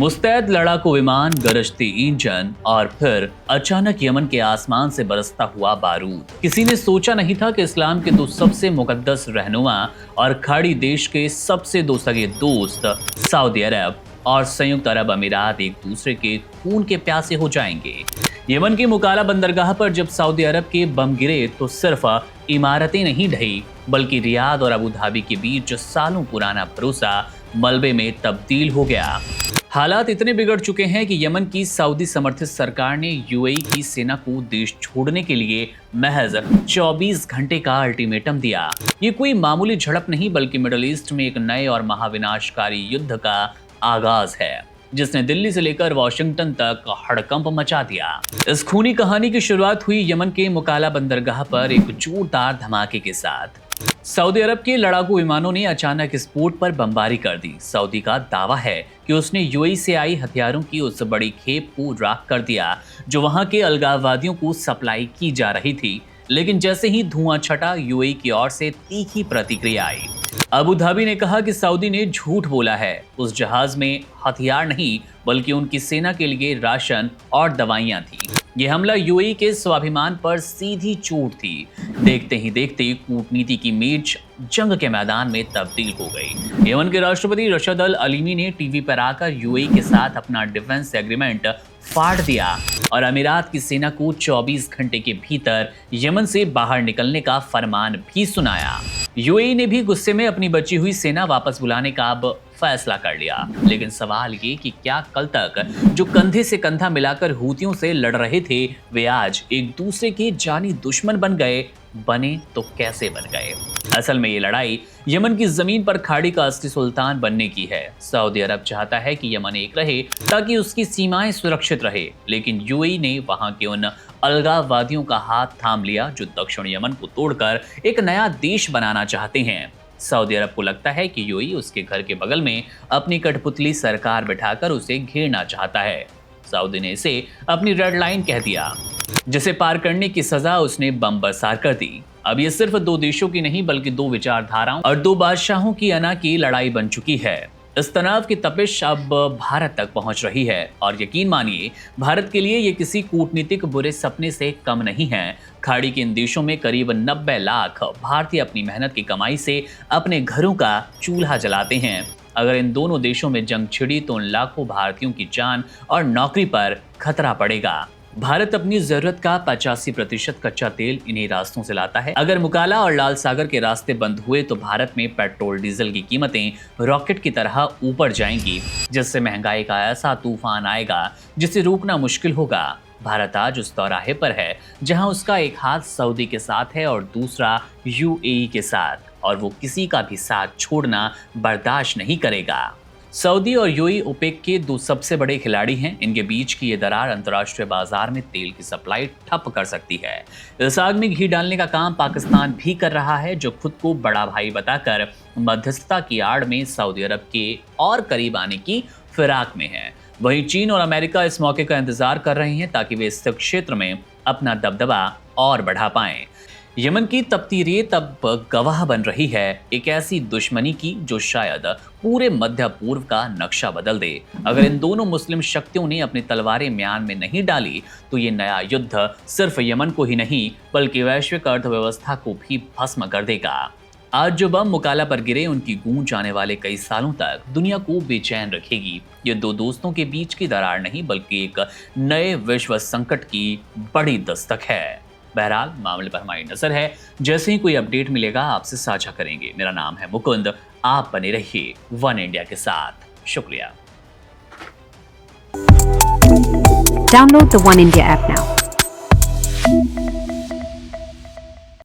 मुस्तैद लड़ाकू विमान, गरजते इंजन और फिर अचानक यमन के आसमान से बरसता हुआ बारूद। किसी ने सोचा नहीं था कि इस्लाम के दो सबसे मुकद्दस रहनुमा और खाड़ी देश के सबसे दो सगे दोस्त सऊदी अरब और संयुक्त अरब अमीरात एक दूसरे के खून के प्यासे हो जाएंगे। यमन की मुकाला बंदरगाह पर जब सऊदी अरब के बम गिरे तो सिर्फ इमारतें नहीं ढही, बल्कि रियाद और अबू धाबी के बीच सालों पुराना भरोसा मलबे में तब्दील हो गया। हालात इतने बिगड़ चुके हैं कि यमन की सऊदी समर्थित सरकार ने यूएई की सेना को देश छोड़ने के लिए महज 24 घंटे का अल्टीमेटम दिया। ये कोई मामूली झड़प नहीं, बल्कि मिडिल ईस्ट में एक नए और महाविनाशकारी युद्ध का आगाज है, जिसने दिल्ली से लेकर वॉशिंगटन तक हड़कंप मचा दिया। इस खूनी कहानी की शुरुआत हुई यमन के मुकाला बंदरगाह पर एक जोरदार धमाके के साथ। सऊदी अरब के लड़ाकू विमानों ने अचानक इस पोर्ट पर बमबारी कर दी। सऊदी का दावा है कि उसने यूएई से आई हथियारों की उस बड़ी खेप को राख कर दिया जो वहां के अलगाववादियों को सप्लाई की जा रही थी। लेकिन जैसे ही धुआं छटा, यूएई की ओर से तीखी प्रतिक्रिया आई। अबू धाबी ने कहा कि सऊदी ने झूठ बोला है, उस जहाज में हथियार नहीं बल्कि उनकी सेना के लिए राशन और दवाइयां थी। यह हमला यूएई के स्वाभिमान पर सीधी चोट थी। देखते ही देखते कूटनीति की मेज जंग के मैदान में तब्दील हो गई। यमन के राष्ट्रपति रशद अल अलीमी ने टीवी पर आकर यूएई के साथ अपना डिफेंस एग्रीमेंट फाड़ दिया और अमीरात की सेना को 24 घंटे के भीतर यमन से बाहर निकलने का फरमान भी सुनाया। यूएई ने भी गुस्से में अपनी बची हुई सेना वापस बुलाने का अब फैसला कर लिया। लेकिन सवाल ये कि क्या कल तक जो कंधे से कंधा मिलाकर हूतियों से लड़ रहे थे, वे आज एक दूसरे के जानी दुश्मन बने तो कैसे बन गए? असल में ये लड़ाई यमन की जमीन पर खाड़ी का असली सुल्तान बनने की है। सऊदी अरब चाहता है कि यमन एक रहे ताकि उसकी सीमाएं सुरक्षित रहे, लेकिन यूएई ने वहां के उन अलगाववादियों का हाथ थाम लिया जो दक्षिण यमन को तोड़कर एक नया देश बनाना चाहते हैं। सऊदी अरब को लगता है कि यूएई उसके घर के बगल में अपनी कठपुतली सरकार बिठाकर उसे घेरना चाहता है। सऊदी ने इसे अपनी रेड लाइन कह दिया, जिसे पार करने की सजा उसने बम बरसार कर दी। अब ये सिर्फ दो देशों की नहीं बल्कि दो विचारधाराओं और दो बादशाहों की अना की लड़ाई बन चुकी है। इस तनाव की तपिश अब भारत तक पहुंच रही है और यकीन मानिए, भारत के लिए ये किसी कूटनीतिक बुरे सपने से कम नहीं है। खाड़ी के इन देशों में करीब 90 लाख भारतीय अपनी मेहनत की कमाई से अपने घरों का चूल्हा जलाते हैं। अगर इन दोनों देशों में जंग छिड़ी तो उन लाखों भारतीयों की जान और नौकरी पर खतरा पड़ेगा। भारत अपनी जरूरत का 85% कच्चा तेल इन्हीं रास्तों से लाता है। अगर मुकाला और लाल सागर के रास्ते बंद हुए तो भारत में पेट्रोल डीजल की कीमतें रॉकेट की तरह ऊपर जाएंगी, जिससे महंगाई का ऐसा तूफान आएगा जिसे रोकना मुश्किल होगा। भारत आज उस दौराहे पर है जहां उसका एक हाथ सऊदी के साथ है और दूसरा यूएई के साथ, और वो किसी का भी साथ छोड़ना बर्दाश्त नहीं करेगा। सऊदी और यूएई ओपेक के दो सबसे बड़े खिलाड़ी हैं। इनके बीच की ये दरार अंतर्राष्ट्रीय बाजार में तेल की सप्लाई ठप कर सकती है। इस आग में घी डालने का काम पाकिस्तान भी कर रहा है, जो खुद को बड़ा भाई बताकर मध्यस्थता की आड़ में सऊदी अरब के और करीब आने की फिराक में है। वहीं चीन और अमेरिका इस मौके का इंतजार कर रहे हैं ताकि वे इस क्षेत्र में अपना दबदबा और बढ़ा पाएं। यमन की तपती रेत अब गवाह बन रही है एक ऐसी दुश्मनी की जो शायद पूरे मध्य पूर्व का नक्शा बदल दे। अगर इन दोनों मुस्लिम शक्तियों ने अपनी तलवारें म्यान में नहीं डाली तो ये नया युद्ध सिर्फ यमन को ही नहीं बल्कि वैश्विक अर्थव्यवस्था को भी भस्म कर देगा। आज जो बम मुकाला पर गिरे, उनकी गूंज आने वाले कई सालों तक दुनिया को बेचैन रखेगी। ये दो दोस्तों के बीच की दरार नहीं बल्कि एक नए विश्व संकट की बड़ी दस्तक है। बहरहाल मामले पर हमारी नजर है। जैसे ही कोई अपडेट मिलेगा आपसे साझा करेंगे। मेरा नाम है मुकुंद, आप बने रहिए वन इंडिया के साथ। शुक्रिया। Download the One India app now.